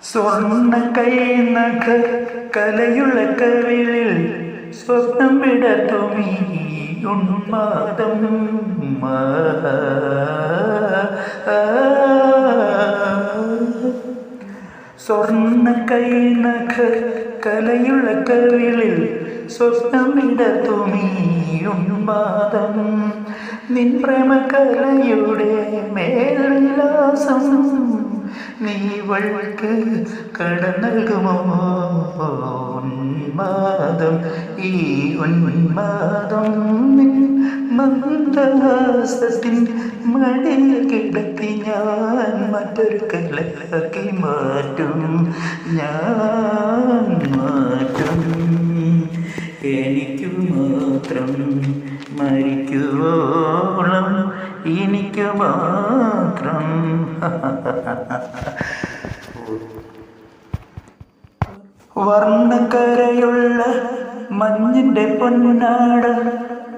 സ്വർണ്ണ കൈനഖ കലയുള്ള കവിളിൽ സ്വപ്നം വിടത്തുമീ ഉന്മാദം. സ്വർണ്ണ കൈനഖ കലയുള്ള കവിളിൽ സ്വപ്നം വിടത്തുമീ ഉന്മാദം. നിൻ പ്രേമകലയുടെ മേൽവിലാസം നീവൾക്ക് കടന്നൽകുമോ? ഉന്മാദം, ഈ ഉന്മാദം മന്ദഹാസത്തിൻ മടിയിൽ കിടത്തി ഞാൻ മറ്റൊരു കലയാക്കി മാറ്റും, ഞാൻ മാറ്റും. എനിക്കു മാത്രം മരിക്കുവോളം, എനിക്കു മാത്രം. വർണ്ണക്കരയുള്ള മഞ്ഞിന്റെ പൊന്നാട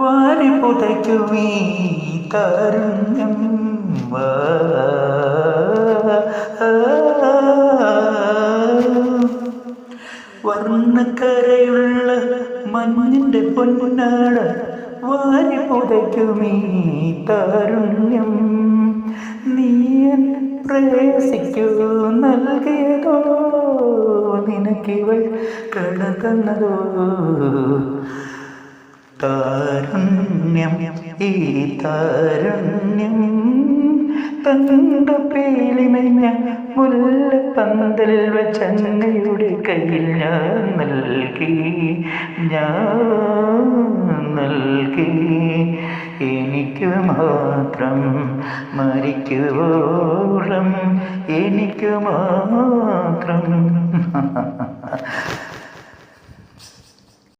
വാരി പുതയ്ക്കുമീ താരുണ്യം. വർണ്ണക്കരയുള്ള മഞ്ഞിന്റെ പൊന്നാട വാരി പുതയ്ക്കുമീ താരുണ്യം. നീയൻ പ്രേസിക്കൂ നൽകിയതോ, നിനക്കിവൾ കടതന്നതോ? താരുണ്യം, ഈ താരുണ്യം തങ്കപ്പേലിമഞ്ഞ മുല്ലപ്പന്തൽ വച്ചങ്ങയുടെ കയ്യിൽ ഞാൻ നൽകി, ഞാൻ നൽകി. എനിക്കു മാത്രം മരിക്കുവോളം, എനിക്കു മാത്രം.